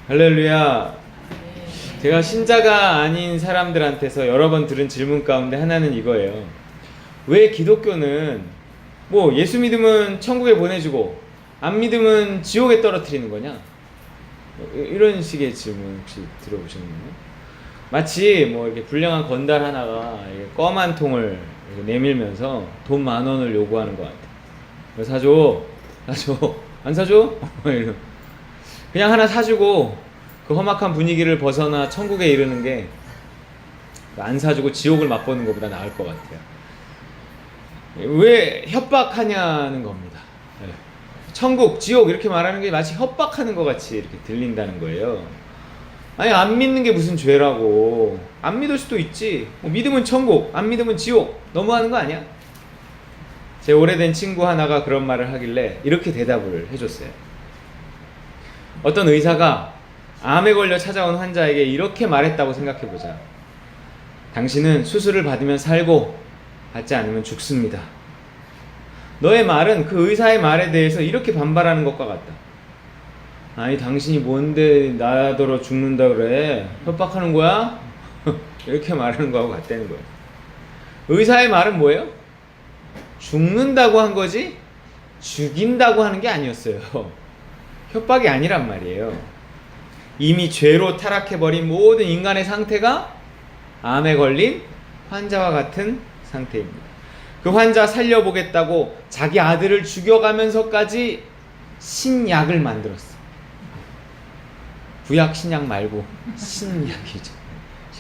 할렐루야. 제가 신자가 아닌 사람들한테서 여러 번 들은 질문 가운데 하나는 이거예요. 왜 기독교는 뭐 예수 믿으면 천국에 보내주고 안 믿으면 지옥에 떨어뜨리는 거냐? 이런 식의 질문 혹시 들어보셨나요? 마치 뭐 이렇게 불량한 건달 하나가 껌 한 통을 내밀면서 돈 10,000원을 요구하는 것 같아요. 사줘? 안 사줘? 그냥 하나 사주고 그 험악한 분위기를 벗어나 천국에 이르는 게 안 사주고 지옥을 맛보는 것보다 나을 것 같아요. 왜 협박하냐는 겁니다. 천국, 지옥 이렇게 말하는 게 마치 협박하는 것 같이 이렇게 들린다는 거예요. 아니 안 믿는 게 무슨 죄라고. 안 믿을 수도 있지. 믿으면 천국, 안 믿으면 지옥. 너무하는 거 아니야? 제 오래된 친구 하나가 그런 말을 하길래 이렇게 대답을 해줬어요. 어떤 의사가 암에 걸려 찾아온 환자에게 이렇게 말했다고 생각해보자. 당신은 수술을 받으면 살고 받지 않으면 죽습니다. 너의 말은 그 의사의 말에 대해서 이렇게 반발하는 것과 같다. 아니 당신이 뭔데 나더러 죽는다 그래? 협박하는 거야? 이렇게 말하는 거하고 같다는 거예요. 의사의 말은 뭐예요? 죽는다고 한 거지 죽인다고 하는 게 아니었어요. 협박이 아니란 말이에요. 이미 죄로 타락해버린 모든 인간의 상태가 암에 걸린 환자와 같은 상태입니다. 그 환자 살려보겠다고 자기 아들을 죽여가면서까지 신약을 만들었어. 구약 신약 말고 신약이죠.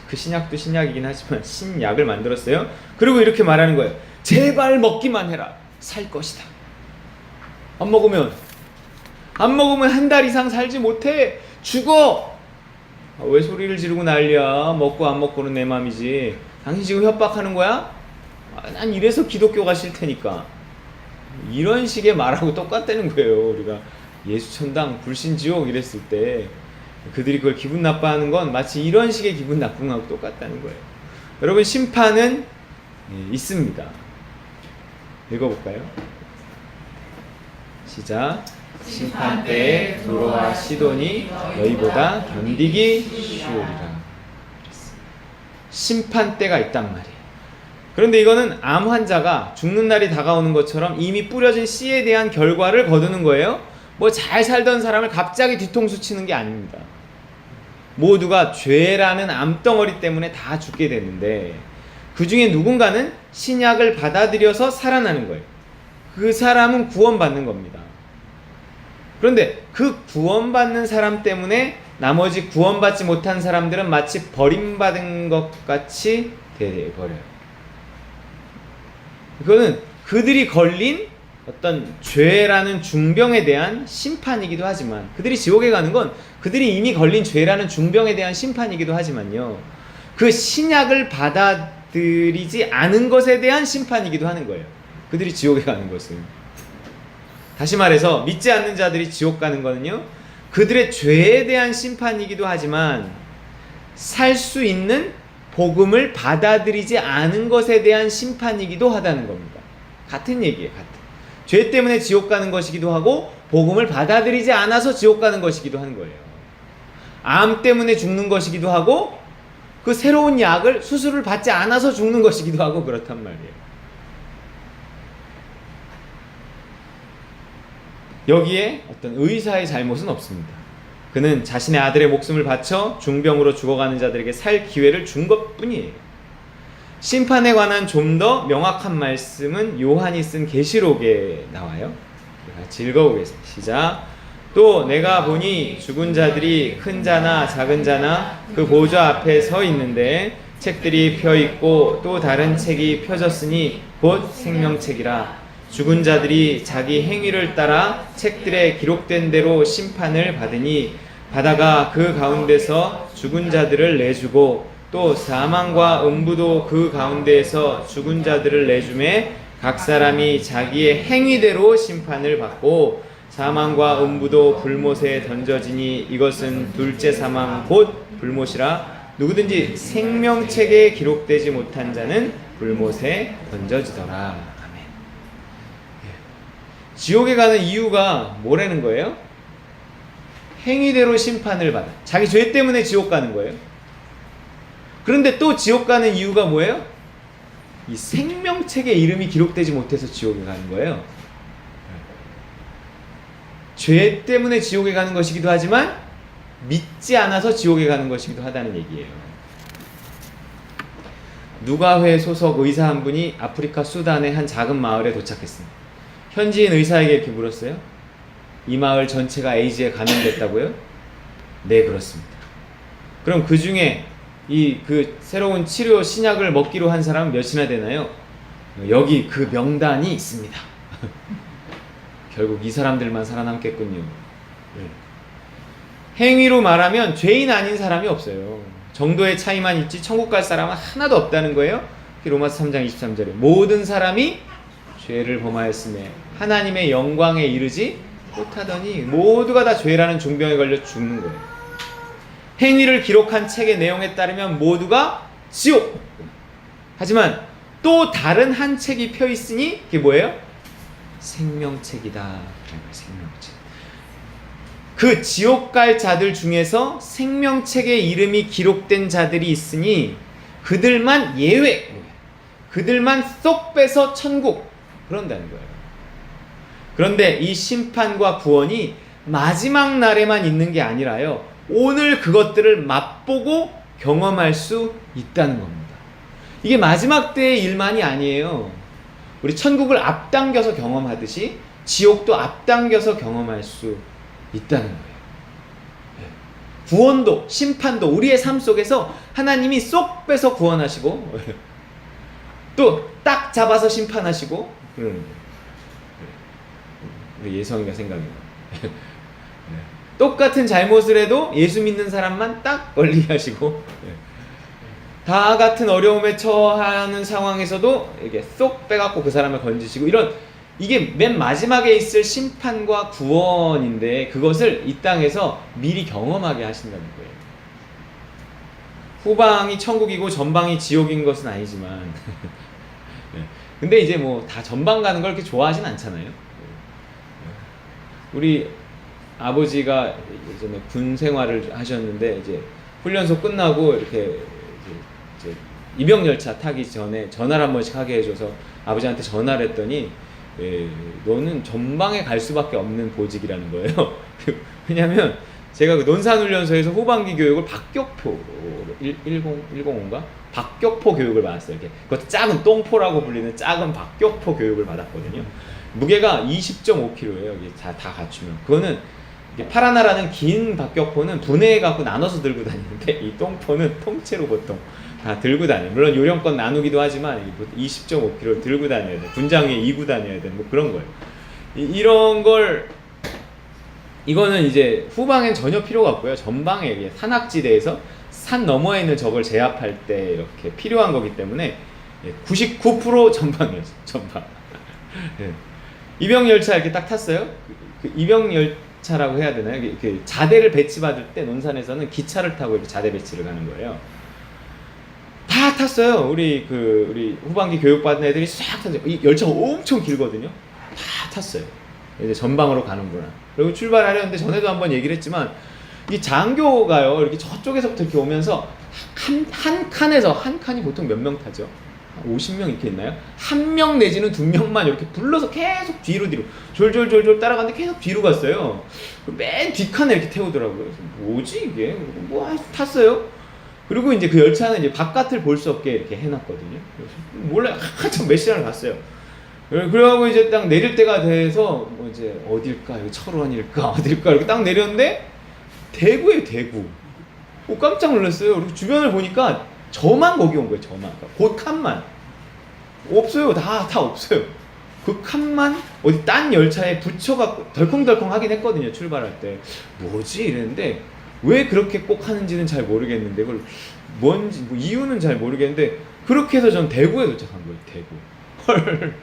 그 신약도 신약이긴 하지만 신약을 만들었어요. 그리고 이렇게 말하는 거예요. 제발 먹기만 해라. 살 것이다. 안 먹으면 한 달 이상 살지 못해. 죽어. 왜 소리를 지르고 난리야. 먹고 안 먹고는 내 맘이지. 당신 지금 협박하는 거야? 난 이래서 기독교가 싫다니까. 이런 식의 말하고 똑같다는 거예요. 우리가 예수천당 불신지옥 이랬을 때 그들이 그걸 기분 나빠하는 건 마치 이런 식의 기분 나쁜 거하고 똑같다는 거예요. 여러분 심판은 있습니다. 읽어볼까요? 시작. 심판 때에 두로와 시돈이 너희보다 견디기 쉬우리라. 심판 때가 있단 말이에요. 그런데 이거는 암 환자가 죽는 날이 다가오는 것처럼 이미 뿌려진 씨에 대한 결과를 거두는 거예요. 뭐 잘 살던 사람을 갑자기 뒤통수 치는 게 아닙니다. 모두가 죄라는 암덩어리 때문에 다 죽게 됐는데 그 중에 누군가는 신약을 받아들여서 살아나는 거예요. 그 사람은 구원받는 겁니다. 그런데 그 구원받는 사람 때문에 나머지 구원받지 못한 사람들은 마치 버림받은 것 같이 돼버려요. 그거는 그들이 걸린 어떤 죄라는 중병에 대한 심판이기도 하지만, 그들이 지옥에 가는 건 그들이 이미 걸린 죄라는 중병에 대한 심판이기도 하지만요, 그 신약을 받아들이지 않은 것에 대한 심판이기도 하는 거예요. 그들이 지옥에 가는 것은. 다시 말해서 믿지 않는 자들이 지옥 가는 거는요, 그들의 죄에 대한 심판이기도 하지만 살 수 있는 복음을 받아들이지 않은 것에 대한 심판이기도 하다는 겁니다. 같은 얘기예요. 같은. 죄 때문에 지옥 가는 것이기도 하고 복음을 받아들이지 않아서 지옥 가는 것이기도 하는 거예요. 암 때문에 죽는 것이기도 하고 그 새로운 약을 수술을 받지 않아서 죽는 것이기도 하고 그렇단 말이에요. 여기에 어떤 의사의 잘못은 없습니다. 그는 자신의 아들의 목숨을 바쳐 중병으로 죽어가는 자들에게 살 기회를 준 것뿐이에요. 심판에 관한 좀 더 명확한 말씀은 요한이 쓴 계시록에 나와요. 같이 읽어보겠습니다. 시작. 또 내가 보니 죽은 자들이 큰 자나 작은 자나 그 보좌 앞에 서 있는데 책들이 펴 있고 또 다른 책이 펴졌으니 곧 생명책이라. 죽은 자들이 자기 행위를 따라 책들에 기록된 대로 심판을 받으니 바다가 그 가운데서 죽은 자들을 내주고 또 사망과 음부도 그 가운데에서 죽은 자들을 내주매 각 사람이 자기의 행위대로 심판을 받고 사망과 음부도 불못에 던져지니 이것은 둘째 사망 곧 불못이라. 누구든지 생명책에 기록되지 못한 자는 불못에 던져지더라. 지옥에 가는 이유가 뭐라는 거예요? 행위대로 심판을 받아. 자기 죄 때문에 지옥 가는 거예요. 그런데 또 지옥 가는 이유가 뭐예요? 이 생명책에 이름이 기록되지 못해서 지옥에 가는 거예요. 죄 때문에 지옥에 가는 것이기도 하지만 믿지 않아서 지옥에 가는 것이기도 하다는 얘기예요. 누가회 소속 의사 한 분이 아프리카 수단의 한 작은 마을에 도착했습니다. 현지인 의사에게 이렇게 물었어요. 이 마을 전체가 에이즈에 감염됐다고요? 네, 그렇습니다. 그럼 그 중에 그 새로운 치료 신약을 먹기로 한 사람은 몇이나 되나요? 여기 그 명단이 있습니다. 결국 이 사람들만 살아남겠군요. 행위로 말하면 죄인 아닌 사람이 없어요. 정도의 차이만 있지 천국 갈 사람은 하나도 없다는 거예요. 로마서 3장 23절에 모든 사람이 죄를 범하였으며 하나님의 영광에 이르지 못하더니 모두가 다 죄라는 중병에 걸려 죽는 거예요. 행위를 기록한 책의 내용에 따르면 모두가 지옥. 하지만 또 다른 한 책이 펴 있으니 그게 뭐예요? 생명책이다. 생명책. 그 지옥 갈 자들 중에서 생명책에 이름이 기록된 자들이 있으니 그들만 예외. 그들만 쏙 빼서 천국. 그런다는 거예요. 그런데 이 심판과 구원이 마지막 날에만 있는 게 아니라요. 오늘 그것들을 맛보고 경험할 수 있다는 겁니다. 이게 마지막 때의 일만이 아니에요. 우리 천국을 앞당겨서 경험하듯이 지옥도 앞당겨서 경험할 수 있다는 거예요. 구원도 심판도 우리의 삶 속에서 하나님이 쏙 빼서 구원하시고 또 딱 잡아서 심판하시고 그러는 거예요. 예성이가 생각이 나요. 똑같은 잘못을 해도 예수 믿는 사람만 딱 멀리하시고 다 같은 어려움에 처하는 상황에서도 이게 쏙 빼갖고 그 사람을 건지시고 이게 맨 마지막에 있을 심판과 구원인데 그것을 이 땅에서 미리 경험하게 하신다는 거예요. 후방이 천국이고 전방이 지옥인 것은 아니지만 근데 이제 뭐 다 전방 가는 걸 그렇게 좋아하진 않잖아요. 우리 아버지가 예전에 군 생활을 하셨는데 이제 훈련소 끝나고 이렇게 이제 입영열차 타기 전에 전화를 한 번씩 하게 해줘서 아버지한테 전화를 했더니 너는 전방에 갈 수밖에 없는 보직이라는 거예요. 왜냐면 제가 그 논산훈련소에서 후반기 교육을 박격포 105인가? 박격포 교육을 받았어요. 이렇게 그것도 작은 똥포라고 불리는 작은 박격포 교육을 받았거든요. 무게가 20.5kg예요. 이게 다 갖추면. 그거는 파라나라는 긴 박격포는 분해해 갖고 나눠서 들고 다니는데 이 똥포는 통째로 보통 다 들고 다녀요. 물론 요령껏 나누기도 하지만 20.5kg 들고 다녀야 돼. 군장 위에 이고 다녀야 돼. 뭐 그런 거예요. 이런 걸 이거는 이제 후방엔 전혀 필요가 없고요. 전방에 산악지대에서 산 너머에 있는 적을 제압할 때 이렇게 필요한 거기 때문에 99% 전방이었어요. 전방. 입영열차 이렇게 딱 탔어요. 그 입영열차라고 해야 되나요? 그 자대를 배치받을 때 논산에서는 기차를 타고 이렇게 자대 배치를 가는 거예요. 다 탔어요. 우리 후반기 교육받은 애들이 싹 탔어요. 이 열차가 엄청 길거든요. 다 탔어요. 이제 전방으로 가는구나. 그리고 출발하려는데 전에도 한번 얘기를 했지만 이 장교가요 이렇게 저쪽에서부터 이렇게 오면서 한 칸이 보통 몇 명 타죠? 50명 이렇게 있나요? 한 명 내지는 두 명만 이렇게 불러서 계속 뒤로 졸졸 따라가는데 계속 뒤로 갔어요. 맨 뒷칸에 이렇게 태우더라고요. 그래서 뭐지 이게? 뭐 탔어요. 그리고 이제 그 열차는 이제 바깥을 볼 수 없게 이렇게 해놨거든요. 그래서 몰래 한참 몇 시간을 갔어요. 그래가지고 이제 딱 내릴 때가 돼서 뭐 이제 어딜까? 여기 철원일까? 어딜까? 이렇게 딱 내렸는데 대구예요, 대구. 깜짝 놀랐어요. 그리고 주변을 보니까 저만 거기 온 거예요, 저만. 그 칸만. 없어요. 다 없어요. 그 칸만 어디 딴 열차에 붙여갖고 덜컹덜컹 하긴 했거든요, 출발할 때. 뭐지? 이랬는데 왜 그렇게 꼭 하는지는 잘 모르겠는데 그걸 뭔지 뭐 이유는 잘 모르겠는데 그렇게 해서 전 대구에 도착한 거예요, 대구. 헐.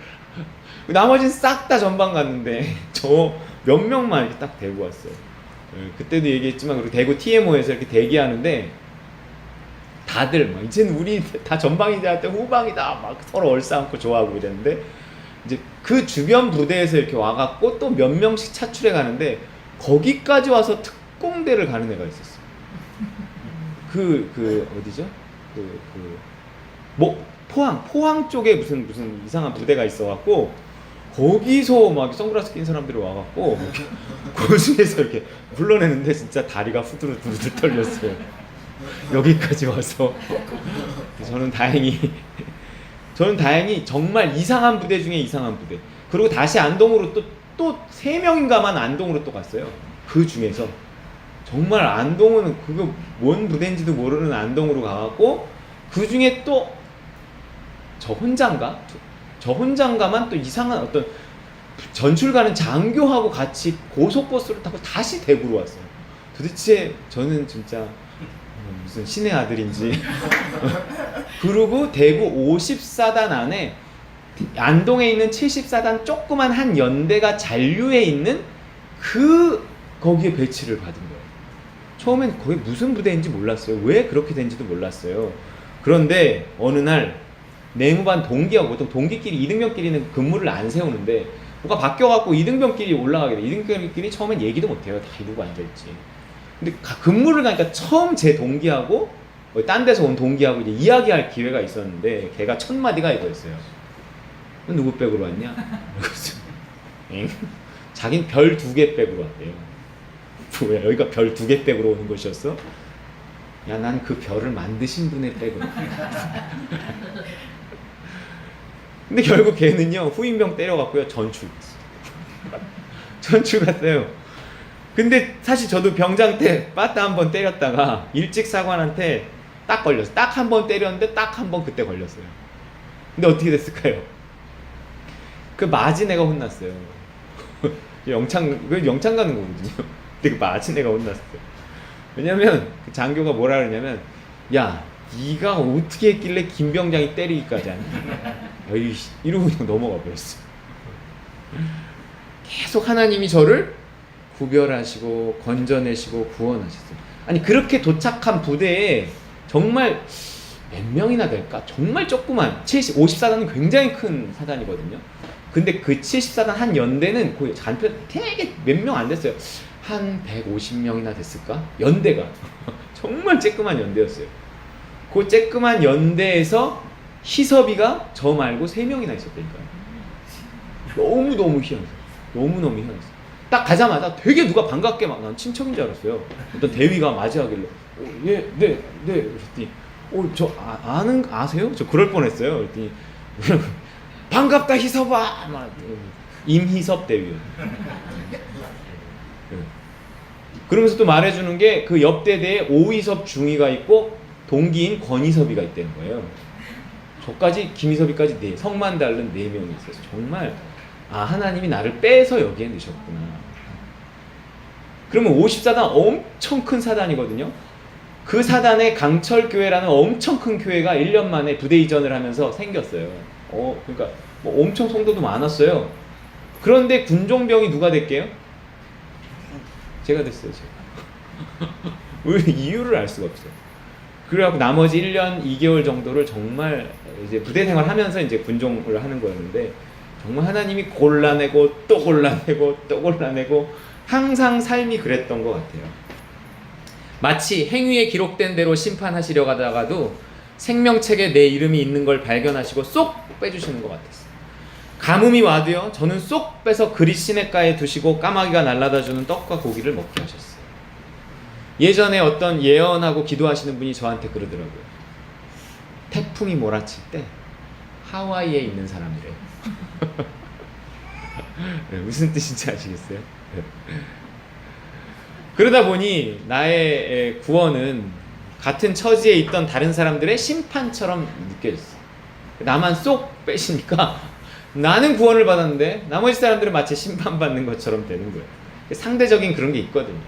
나머지는 싹 다 전방 갔는데 저 몇 명만 이렇게 딱 대구 왔어요. 그때도 얘기했지만 그리고 대구 TMO에서 이렇게 대기하는데 다들 막 이제는 우리 다 전방이다 할 때 후방이다 막 서로 얼싸안고 좋아하고 이랬는데 이제 그 주변 부대에서 이렇게 와갖고 또 몇 명씩 차출해 가는데 거기까지 와서 특공대를 가는 애가 있었어요. 어디죠? 뭐 포항 쪽에 무슨 이상한 부대가 있어갖고 거기서 막 선글라스 낀 사람들이 와갖고 그 중에서 이렇게 불러내는데 진짜 다리가 후들후들 떨렸어요. 여기까지 와서 저는 다행히 정말 이상한 부대 중에 이상한 부대. 그리고 다시 안동으로 또 3명인가만 안동으로 또 갔어요. 그 중에서 정말 안동은 그거 뭔 부대인지도 모르는 안동으로 가갖고 그 중에 또 저 혼자인가만 또 이상한 어떤 전출 가는 장교하고 같이 고속버스를 타고 다시 대구로 왔어요. 도대체 저는 진짜 무슨 신의 아들인지. 그리고 대구 54단 안에 안동에 있는 74단 조그만 한 연대가 잔류해 있는 거기에 배치를 받은 거예요. 처음엔 거기 무슨 부대인지 몰랐어요. 왜 그렇게 된지도 몰랐어요. 그런데 어느 날 내무반 동기하고 보통 동기끼리 2등병끼리는 근무를 안 세우는데 뭐가 바뀌어갖고 2등병끼리 올라가게 돼. 2등병끼리 처음엔 얘기도 못해요. 다 이러고 앉아있지. 근데 근무를 가니까 처음 제 동기하고 딴 데서 온 동기하고 이제 이야기할 기회가 있었는데 걔가 첫 마디가 이거였어요. 너 누구 백으로 왔냐? 자긴 별 2개 백으로 왔대요. 뭐야, 여기가 별 2개 백으로 오는 곳이었어? 야, 난 그 별을 만드신 분의 백으로. 근데 결국 걔는요, 후임병 때려갖고요, 전출 갔어요. 근데 사실 저도 병장 때 빠따 한 번 때렸다가 일직사관한테 딱 걸렸어요. 딱 한 번 때렸는데 딱 한 번 그때 걸렸어요. 근데 어떻게 됐을까요? 그 맞은 애가 혼났어요. 영창 가는 거거든요. 근데 그 맞은 애가 혼났어요. 왜냐면 그 장교가 뭐라 그러냐면, 야, 네가 어떻게 했길래 김병장이 때리기까지 하냐. 이러고 그냥 넘어가 버렸어요. 계속 하나님이 저를 구별하시고 건져내시고 구원하셨어요. 아니, 그렇게 도착한 부대에 정말 몇 명이나 될까? 정말 조그만 54단은 굉장히 큰 사단이거든요. 근데 그 74단 한 연대는 거의 간편 되게 몇 명 안 됐어요. 한 150명이나 됐을까? 연대가 정말 쬐끄만 연대였어요. 그 쬐끄만 연대에서 희섭이가 저 말고 3명이나 있었다니까요. 너무너무 희한했어요. 너무너무 희한했어요. 딱 가자마자 되게 누가 반갑게 막, 난 친척인 줄 알았어요. 어떤 대위가 맞이하길래 예, 네 그랬더니 아세요? 저 그럴 뻔했어요. 그랬더니 반갑다 희섭아! 막 임희섭 대위요. 그러면서 또 말해주는 게 그 옆대대에 오희섭 중위가 있고 동기인 권희섭이가 있다는 거예요. 저까지 김희섭이까지 성만 다른 4명이 있어서 정말 하나님이 나를 빼서 여기에 넣으셨구나. 그러면 54단 엄청 큰 사단이거든요. 그 사단에 강철교회라는 엄청 큰 교회가 1년 만에 부대 이전을 하면서 생겼어요. 그러니까 뭐 엄청 성도도 많았어요. 그런데 군종병이 누가 됐게요? 제가 됐어요. 제가. 왜 이유를 알 수가 없어요. 그래갖고 나머지 1년 2개월 정도를 정말 이제 부대 생활하면서 이제 군종을 하는 거였는데, 정말 하나님이 골라내고 또 골라내고 또 골라내고 항상 삶이 그랬던 것 같아요. 마치 행위에 기록된 대로 심판하시려 가다가도 생명책에 내 이름이 있는 걸 발견하시고 쏙 빼주시는 것 같았어요. 가뭄이 와도요, 저는 쏙 빼서 그릿 시냇가에 두시고 까마귀가 날라다주는 떡과 고기를 먹게 하셨어요. 예전에 어떤 예언하고 기도하시는 분이 저한테 그러더라고요. 태풍이 몰아칠 때 하와이에 있는 사람이래요. 무슨 뜻인지 아시겠어요? 그러다 보니 나의 구원은 같은 처지에 있던 다른 사람들의 심판처럼 느껴졌어. 나만 쏙 빼시니까 나는 구원을 받았는데 나머지 사람들은 마치 심판받는 것처럼 되는 거예요. 상대적인 그런 게 있거든요.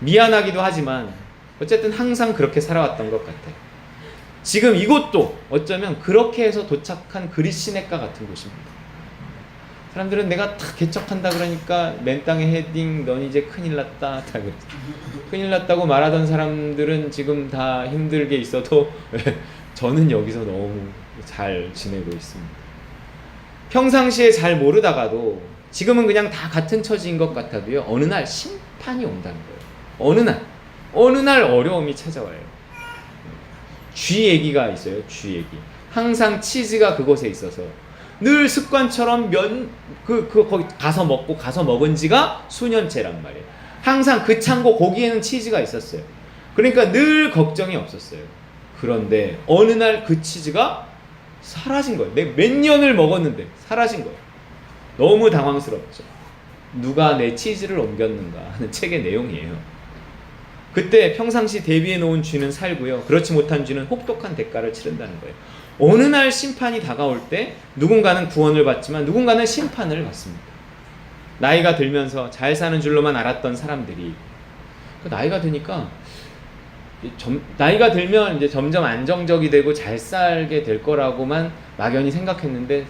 미안하기도 하지만 어쨌든 항상 그렇게 살아왔던 것 같아요. 지금 이곳도 어쩌면 그렇게 해서 도착한 그릿 시냇가 같은 곳입니다. 사람들은 내가 다 개척한다 그러니까 맨 땅에 헤딩, 넌 이제 큰일 났다, 다 그랬어. 큰일 났다고 말하던 사람들은 지금 다 힘들게 있어도 저는 여기서 너무 잘 지내고 있습니다. 평상시에 잘 모르다가도 지금은 그냥 다 같은 처지인 것 같아도요, 어느 날 심판이 온다는 거예요. 어느 날 어려움이 찾아와요. 쥐 얘기가 있어요. 쥐 얘기. 항상 치즈가 그곳에 있어서 늘 습관처럼 거기 가서 먹은 지가 수년째란 말이에요. 항상 그 창고 고기에는 치즈가 있었어요. 그러니까 늘 걱정이 없었어요. 그런데 어느 날 그 치즈가 사라진 거예요. 내가 몇 년을 먹었는데 사라진 거예요. 너무 당황스럽죠. 누가 내 치즈를 옮겼는가 하는 책의 내용이에요. 그때 평상시 대비해 놓은 쥐는 살고요. 그렇지 못한 쥐는 혹독한 대가를 치른다는 거예요. 어느 날 심판이 다가올 때 누군가는 구원을 받지만 누군가는 심판을 받습니다. 나이가 들면서 잘 사는 줄로만 알았던 사람들이 나이가 드니까 나이가 들면 이제 점점 안정적이 되고 잘 살게 될 거라고만 막연히 생각했는데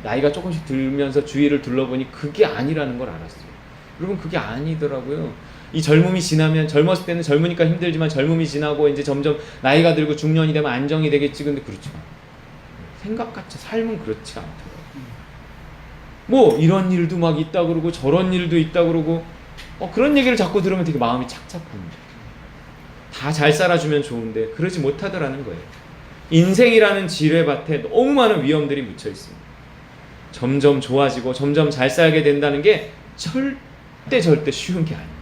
나이가 조금씩 들면서 주위를 둘러보니 그게 아니라는 걸 알았어요. 여러분 그게 아니더라고요. 이 젊음이 지나면 젊었을 때는 젊으니까 힘들지만 젊음이 지나고 이제 점점 나이가 들고 중년이 되면 안정이 되겠지. 근데 그렇지 않아요. 생각같이 삶은 그렇지 않더라고요. 뭐 이런 일도 막 있다 그러고 저런 일도 있다 그러고 그런 얘기를 자꾸 들으면 되게 마음이 착잡합니다. 다 잘 살아주면 좋은데 그러지 못하더라는 거예요. 인생이라는 지뢰밭에 너무 많은 위험들이 묻혀 있습니다. 점점 좋아지고 점점 잘 살게 된다는 게 절대 쉬운 게 아니에요.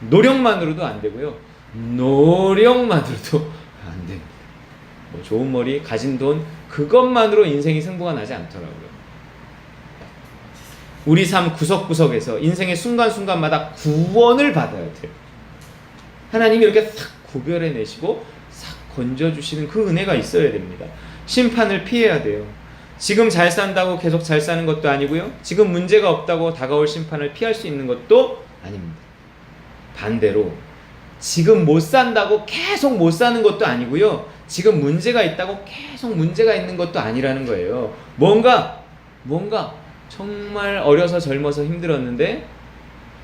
노력만으로도 안 되고요. 노력만으로도 안 됩니다. 뭐 좋은 머리, 가진 돈 그것만으로 인생이 승부가 나지 않더라고요. 우리 삶 구석구석에서 인생의 순간순간마다 구원을 받아야 돼요. 하나님이 이렇게 싹 구별해 내시고 싹 건져주시는 그 은혜가 있어야 됩니다. 심판을 피해야 돼요. 지금 잘 산다고 계속 잘 사는 것도 아니고요. 지금 문제가 없다고 다가올 심판을 피할 수 있는 것도 아닙니다. 반대로 지금 못 산다고 계속 못 사는 것도 아니고요. 지금 문제가 있다고 계속 문제가 있는 것도 아니라는 거예요. 뭔가 정말 어려서 젊어서 힘들었는데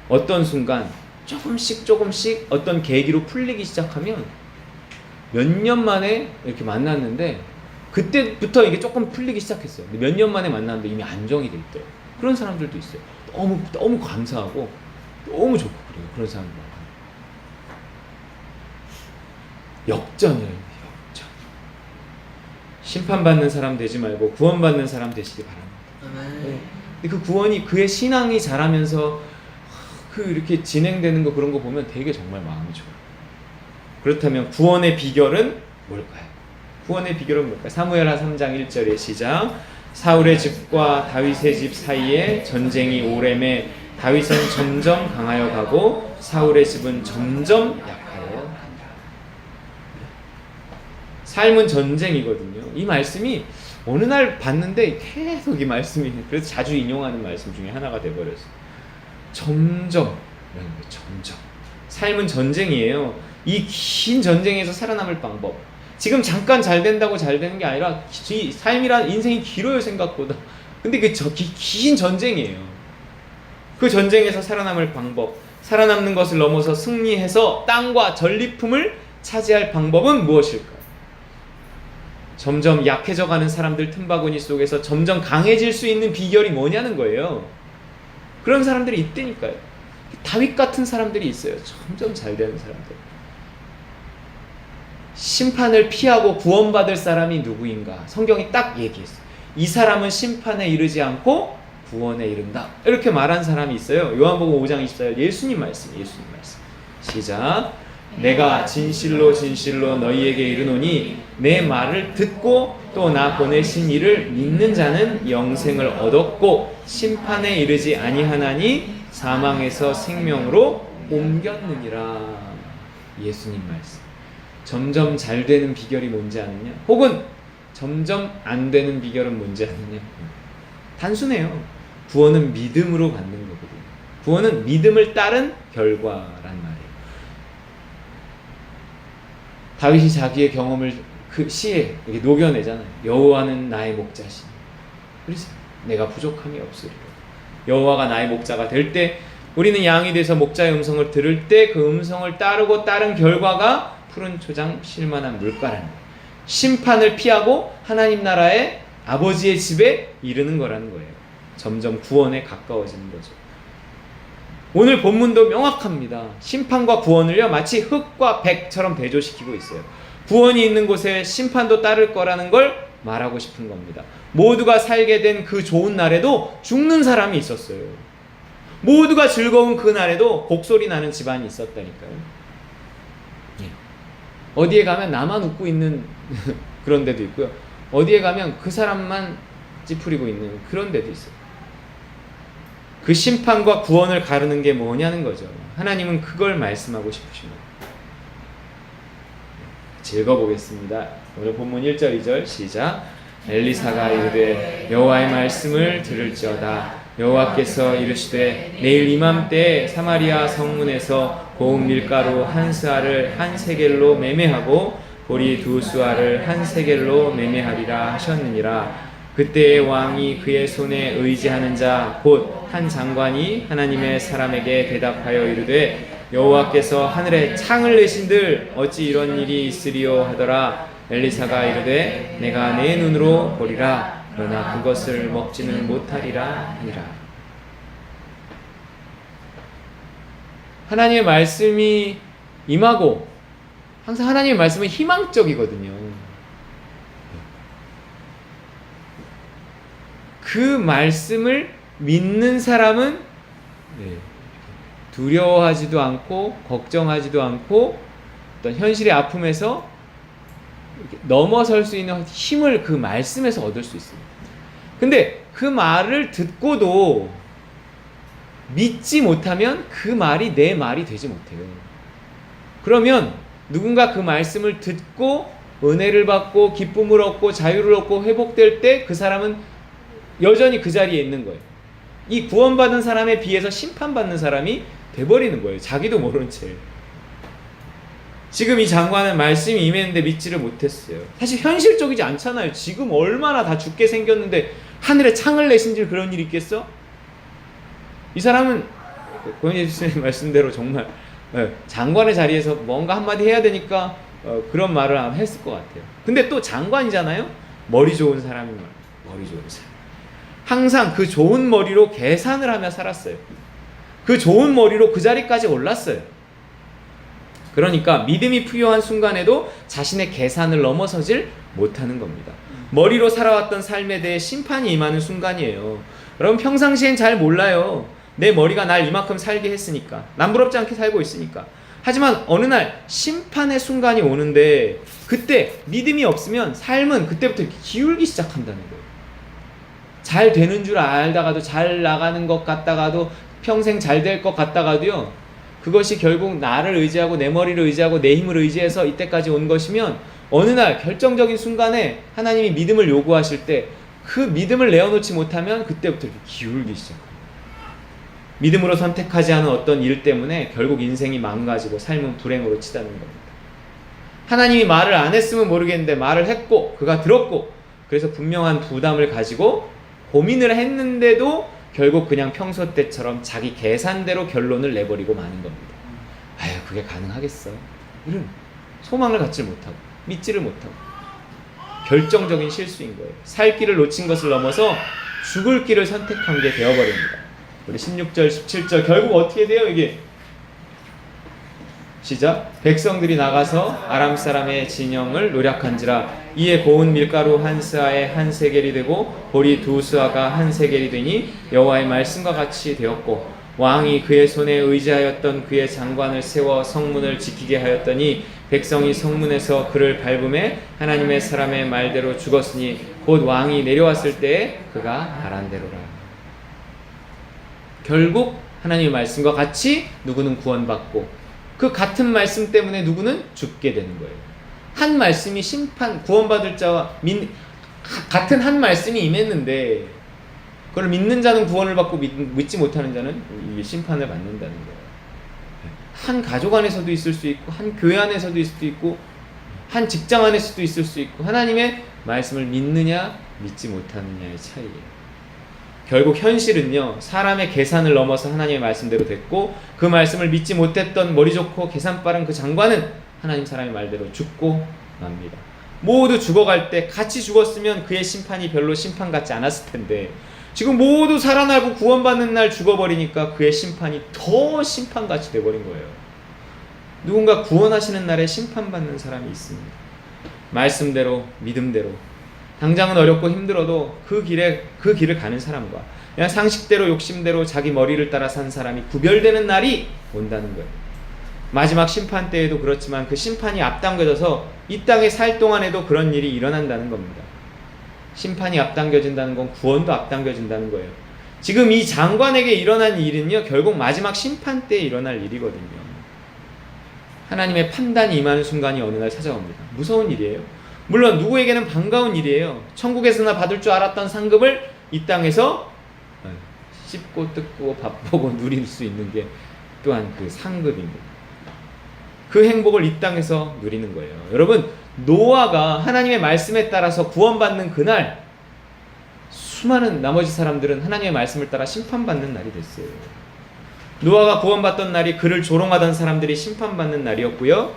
어떤 순간 조금씩 어떤 계기로 풀리기 시작하면 몇 년 만에 이렇게 만났는데 그때부터 이게 조금 풀리기 시작했어요. 몇 년 만에 만났는데 이미 안정이 돼 있대요. 그런 사람들도 있어요. 너무 감사하고 너무 좋고 그래요. 그런 사람들. 역전이에요. 역전. 심판받는 사람 되지 말고 구원받는 사람 되시기 바랍니다. 네. 근데 그 구원이 그의 신앙이 자라면서 이렇게 진행되는 거 그런 거 보면 되게 정말 마음이 좋아요. 그렇다면 구원의 비결은 뭘까요? 구원의 비결은 뭘까요? 사무엘하 3장 1절의 시작. 사울의 집과 다윗의 집 사이에 전쟁이 오래매 다윗은 점점 강하여 가고 사울의 집은 점점 약하여 간다. 삶은 전쟁이거든요. 이 말씀이 어느 날 봤는데 계속 이 말씀이 그래서 자주 인용하는 말씀 중에 하나가 돼버렸어요. 점점 삶은 전쟁이에요. 이 긴 전쟁에서 살아남을 방법. 지금 잠깐 잘 된다고 잘 되는 게 아니라 삶이란 인생이 길어요 생각보다. 근데 그 긴 전쟁이에요. 그 전쟁에서 살아남을 방법. 살아남는 것을 넘어서 승리해서 땅과 전리품을 차지할 방법은 무엇일까요? 점점 약해져가는 사람들 틈바구니 속에서 점점 강해질 수 있는 비결이 뭐냐는 거예요. 그런 사람들이 있다니까요. 다윗 같은 사람들이 있어요. 점점 잘 되는 사람들. 심판을 피하고 구원받을 사람이 누구인가? 성경이 딱 얘기했어요. 이 사람은 심판에 이르지 않고 구원에 이른다. 이렇게 말한 사람이 있어요. 요한복음 5장 24절 예수님 말씀. 시작. 내가 진실로 너희에게 이르노니 내 말을 듣고 또 나 보내신 이를 믿는 자는 영생을 얻었고 심판에 이르지 아니하나니 사망에서 생명으로 옮겼느니라. 예수님 말씀. 점점 잘 되는 비결이 뭔지 아느냐? 혹은 점점 안 되는 비결은 뭔지 아느냐? 단순해요. 구원은 믿음으로 받는 거거든요. 구원은 믿음을 따른 결과란 말이에요. 다윗이 자기의 경험을 그 시에 이렇게 녹여내잖아요. 여호와는 나의 목자시니 그래서 내가 부족함이 없으리라. 여호와가 나의 목자가 될 때 우리는 양이 돼서 목자의 음성을 들을 때 그 음성을 따르고 따른 결과가 푸른 초장 쉴만한 물가라는 거예요. 심판을 피하고 하나님 나라의 아버지의 집에 이르는 거라는 거예요. 점점 구원에 가까워지는 거죠. 오늘 본문도 명확합니다. 심판과 구원을요 마치 흙과 백처럼 대조시키고 있어요. 구원이 있는 곳에 심판도 따를 거라는 걸 말하고 싶은 겁니다. 모두가 살게 된 그 좋은 날에도 죽는 사람이 있었어요. 모두가 즐거운 그 날에도 곡소리 나는 집안이 있었다니까요. 어디에 가면 나만 웃고 있는 그런 데도 있고요. 어디에 가면 그 사람만 찌푸리고 있는 그런 데도 있어요. 그 심판과 구원을 가르는 게 뭐냐는 거죠. 하나님은 그걸 말씀하고 싶으십니다. 읽어보겠습니다. 오늘 본문 1절 2절 시작. 엘리사가 이르되 여호와의 말씀을 들을지어다. 여호와께서 이르시되 내일 이맘때에 사마리아 성문에서 고운 밀가루 한 스아를 한 세겔로 매매하고 보리 두 스아를 한 세겔로 매매하리라 하셨느니라. 그때의 왕이 그의 손에 의지하는 자 곧 한 장관이 하나님의 사람에게 대답하여 이르되 여호와께서 하늘에 창을 내신들 어찌 이런 일이 있으리요 하더라. 엘리사가 이르되 내가 내 눈으로 보리라. 그러나 그것을 먹지는 못하리라 하니라. 하나님의 말씀이 임하고 항상 하나님의 말씀은 희망적이거든요. 그 말씀을 믿는 사람은 두려워하지도 않고 걱정하지도 않고 어떤 현실의 아픔에서 넘어설 수 있는 힘을 그 말씀에서 얻을 수 있습니다. 근데 그 말을 듣고도 믿지 못하면 그 말이 내 말이 되지 못해요. 그러면 누군가 그 말씀을 듣고 은혜를 받고 기쁨을 얻고 자유를 얻고 회복될 때 그 사람은 여전히 그 자리에 있는 거예요. 이 구원받은 사람에 비해서 심판받는 사람이 돼버리는 거예요. 자기도 모른 채. 지금 이 장관은 말씀이 임했는데 믿지를 못했어요. 사실 현실적이지 않잖아요. 지금 얼마나 다 죽게 생겼는데 하늘에 창을 내신지 그런 일이 있겠어? 이 사람은 고현희 교수님 말씀대로 정말 장관의 자리에서 뭔가 한마디 해야 되니까 그런 말을 아마 했을 것 같아요. 근데 또 장관이잖아요. 머리 좋은 사람이 머리 좋은 사람. 항상 그 좋은 머리로 계산을 하며 살았어요. 그 좋은 머리로 그 자리까지 올랐어요. 그러니까 믿음이 필요한 순간에도 자신의 계산을 넘어서질 못하는 겁니다. 머리로 살아왔던 삶에 대해 심판이 임하는 순간이에요. 여러분 평상시엔 잘 몰라요. 내 머리가 날 이만큼 살게 했으니까. 남부럽지 않게 살고 있으니까. 하지만 어느 날 심판의 순간이 오는데 그때 믿음이 없으면 삶은 그때부터 이렇게 기울기 시작한다는 거예요. 잘 되는 줄 알다가도 잘 나가는 것 같다가도 평생 잘 될 것 같다가도요. 그것이 결국 나를 의지하고 내 머리를 의지하고 내 힘을 의지해서 이때까지 온 것이면 어느 날 결정적인 순간에 하나님이 믿음을 요구하실 때 그 믿음을 내어놓지 못하면 그때부터 이렇게 기울기 시작합니다. 믿음으로 선택하지 않은 어떤 일 때문에 결국 인생이 망가지고 삶은 불행으로 치닫는 겁니다. 하나님이 말을 안 했으면 모르겠는데 말을 했고 그가 들었고 그래서 분명한 부담을 가지고 고민을 했는데도 결국 그냥 평소 때처럼 자기 계산대로 결론을 내버리고 마는 겁니다. 아유 그게 가능하겠어? 이런 소망을 갖지 못하고 믿지를 못하고 결정적인 실수인 거예요. 살 길을 놓친 것을 넘어서 죽을 길을 선택한 게 되어버립니다. 우리 16절 17절 결국 어떻게 돼요 이게? 시작. 백성들이 나가서 아람 사람의 진영을 노략한지라 이에 고운 밀가루 한 스아에 한 세겔이 되고 보리 두 스아가 한 세겔이 되니 여호와의 말씀과 같이 되었고 왕이 그의 손에 의지하였던 그의 장관을 세워 성문을 지키게 하였더니 백성이 성문에서 그를 밟음에 하나님의 사람의 말대로 죽었으니 곧 왕이 내려왔을 때에 그가 말한 대로라. 결국 하나님의 말씀과 같이 누구는 구원받고 그 같은 말씀 때문에 누구는 죽게 되는 거예요. 한 말씀이 심판, 구원받을 자와 같은 한 말씀이 임했는데 그걸 믿는 자는 구원을 받고 믿지 못하는 자는 심판을 받는다는 거예요. 한 가족 안에서도 있을 수 있고 한 교회 안에서도 있을 수 있고 한 직장 안에서도 있을 수 있고 하나님의 말씀을 믿느냐 믿지 못하느냐의 차이예요. 결국 현실은요 사람의 계산을 넘어서 하나님의 말씀대로 됐고 그 말씀을 믿지 못했던 머리 좋고 계산 빠른 그 장관은 하나님 사람의 말대로 죽고 맙니다. 모두 죽어갈 때 같이 죽었으면 그의 심판이 별로 심판 같지 않았을 텐데 지금 모두 살아나고 구원받는 날 죽어버리니까 그의 심판이 더 심판같이 돼버린 거예요. 누군가 구원하시는 날에 심판받는 사람이 있습니다. 말씀대로 믿음대로 당장은 어렵고 힘들어도 그 길을 가는 사람과 그냥 상식대로 욕심대로 자기 머리를 따라 산 사람이 구별되는 날이 온다는 거예요. 마지막 심판 때에도 그렇지만 그 심판이 앞당겨져서 이 땅에 살 동안에도 그런 일이 일어난다는 겁니다. 심판이 앞당겨진다는 건 구원도 앞당겨진다는 거예요. 지금 이 장관에게 일어난 일은요, 결국 마지막 심판 때에 일어날 일이거든요. 하나님의 판단이 임하는 순간이 어느 날 찾아옵니다. 무서운 일이에요. 물론 누구에게는 반가운 일이에요. 천국에서나 받을 줄 알았던 상급을 이 땅에서 씹고 뜯고 밥보고 누릴 수 있는 게 또한 그 상급입니다. 그 행복을 이 땅에서 누리는 거예요. 여러분, 노아가 하나님의 말씀에 따라서 구원받는 그날 수많은 나머지 사람들은 하나님의 말씀을 따라 심판받는 날이 됐어요. 노아가 구원받던 날이 그를 조롱하던 사람들이 심판받는 날이었고요.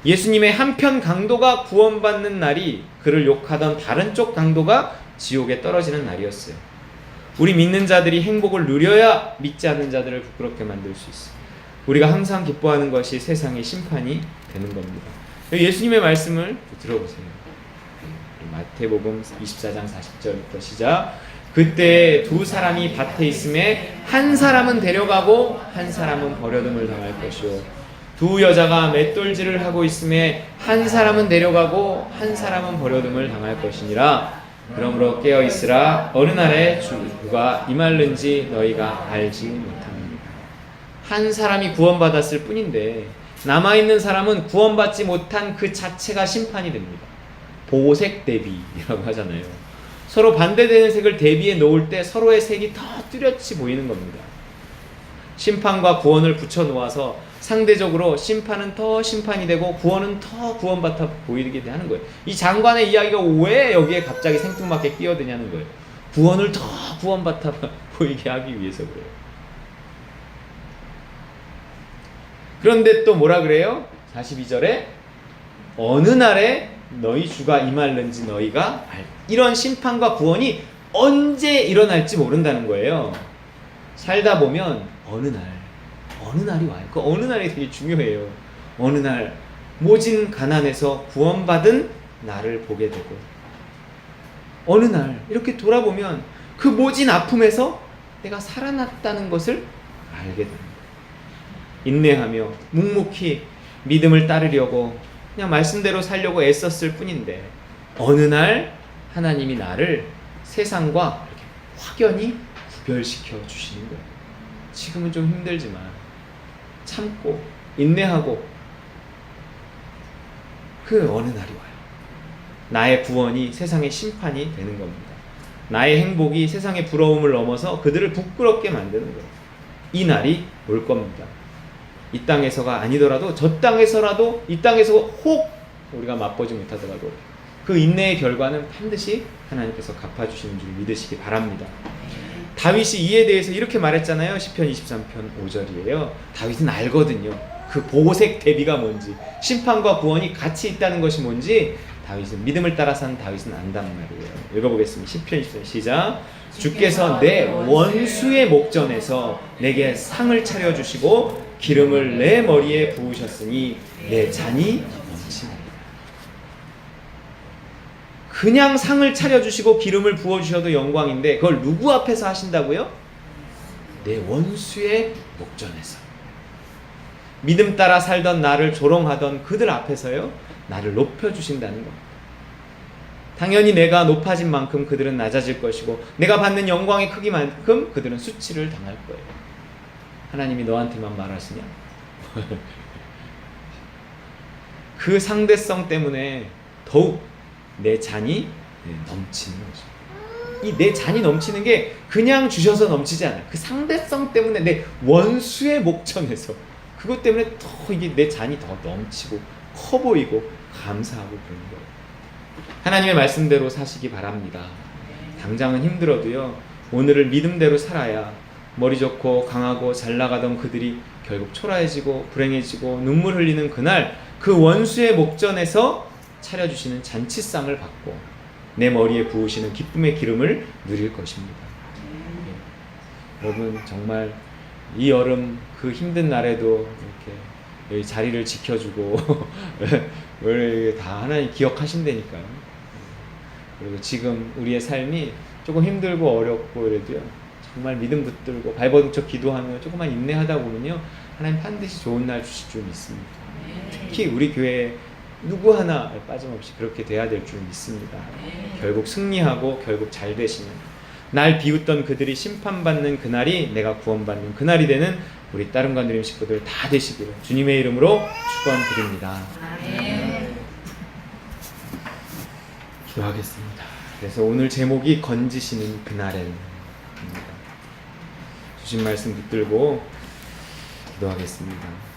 예수님의 한편 강도가 구원받는 날이 그를 욕하던 다른 쪽 강도가 지옥에 떨어지는 날이었어요. 우리 믿는 자들이 행복을 누려야 믿지 않는 자들을 부끄럽게 만들 수 있어요. 우리가 항상 기뻐하는 것이 세상의 심판이 되는 겁니다. 예수님의 말씀을 들어보세요. 마태복음 24장 40절부터 시작. 그때 두 사람이 밭에 있음에 한 사람은 데려가고 한 사람은 버려둠을 당할 것이요 두 여자가 맷돌질을 하고 있음에 한 사람은 데려가고 한 사람은 버려둠을 당할 것이니라. 그러므로 깨어 있으라. 어느 날에 주가 임할는지 너희가 알지 못합니다. 한 사람이 구원받았을 뿐인데 남아있는 사람은 구원받지 못한 그 자체가 심판이 됩니다. 보색 대비라고 하잖아요. 서로 반대되는 색을 대비해 놓을 때 서로의 색이 더 뚜렷이 보이는 겁니다. 심판과 구원을 붙여 놓아서 상대적으로 심판은 더 심판이 되고 구원은 더 구원받아 보이게 하는 거예요. 이 장관의 이야기가 왜 여기에 갑자기 생뚱맞게 끼어드냐는 거예요. 구원을 더 구원받아 보이게 하기 위해서 그래요. 그런데 또 뭐라 그래요? 42절에 어느 날에 너희 주가 임할는지 너희가 알. 이런 심판과 구원이 언제 일어날지 모른다는 거예요. 살다 보면 어느 날이 와요. 그 어느 날이 되게 중요해요. 어느 날 모진 가난에서 구원받은 나를 보게 되고 어느 날 이렇게 돌아보면 그 모진 아픔에서 내가 살아났다는 것을 알게 됩니다. 인내하며 묵묵히 믿음을 따르려고 그냥 말씀대로 살려고 애썼을 뿐인데 어느 날 하나님이 나를 세상과 이렇게 확연히 구별시켜 주시는 거예요. 지금은 좀 힘들지만 참고 인내하고 그 어느 날이 와요. 나의 구원이 세상의 심판이 되는 겁니다. 나의 행복이 세상의 부러움을 넘어서 그들을 부끄럽게 만드는 거예요. 이 날이 올 겁니다. 이 땅에서가 아니더라도 저 땅에서라도 이 땅에서 혹 우리가 맛보지 못하더라도 그 인내의 결과는 반드시 하나님께서 갚아주시는 줄 믿으시기 바랍니다. 다윗이 이에 대해서 이렇게 말했잖아요. 시편 23편 5절이에요. 다윗은 알거든요. 그 보색 대비가 뭔지, 심판과 구원이 같이 있다는 것이 뭔지 다윗은 믿음을 따라 산 다윗은 안단 말이에요. 읽어보겠습니다. 시편 23편 시작. 주께서 내 원수의 목전에서 내게 상을 차려주시고 기름을 내 머리에 부으셨으니 내 잔이 넘치나이다. 그냥 상을 차려주시고 기름을 부어주셔도 영광인데 그걸 누구 앞에서 하신다고요? 내 원수의 목전에서. 믿음 따라 살던 나를 조롱하던 그들 앞에서요, 나를 높여주신다는 겁니다. 당연히 내가 높아진 만큼 그들은 낮아질 것이고 내가 받는 영광의 크기만큼 그들은 수치를 당할 거예요. 하나님이 너한테만 말하시냐? 그 상대성 때문에 더욱 내 잔이 넘치는 거죠. 이 내 잔이 넘치는 게 그냥 주셔서 넘치지 않아요. 그 상대성 때문에 내 원수의 목전에서 그것 때문에 더 이게 내 잔이 더 넘치고 커 보이고 감사하고 그런 거예요. 하나님의 말씀대로 사시기 바랍니다. 당장은 힘들어도요, 오늘을 믿음대로 살아야 머리 좋고 강하고 잘 나가던 그들이 결국 초라해지고 불행해지고 눈물 흘리는 그날 그 원수의 목전에서 차려주시는 잔치상을 받고 내 머리에 부으시는 기쁨의 기름을 누릴 것입니다. 여러분 정말 이 여름 그 힘든 날에도 이렇게 여기 자리를 지켜주고 왜 다 하나님 기억하신다니까요. 그리고 지금 우리의 삶이 조금 힘들고 어렵고 이래도요, 정말 믿음 붙들고 발버둥쳐 기도하며 조금만 인내하다 보면요, 하나님 반드시 좋은 날 주실 줄 믿습니다. 특히 우리 교회 누구 하나 빠짐없이 그렇게 돼야 될 줄 믿습니다. 결국 승리하고 결국 잘 되시는, 날 비웃던 그들이 심판받는 그날이 내가 구원받는 그날이 되는 우리 따름과 누림 식구들 다 되시기를 주님의 이름으로 축원드립니다. 기도하겠습니다. 그래서 오늘 제목이 건지시는 그날엔 주신 말씀 붙들고 기도하겠습니다.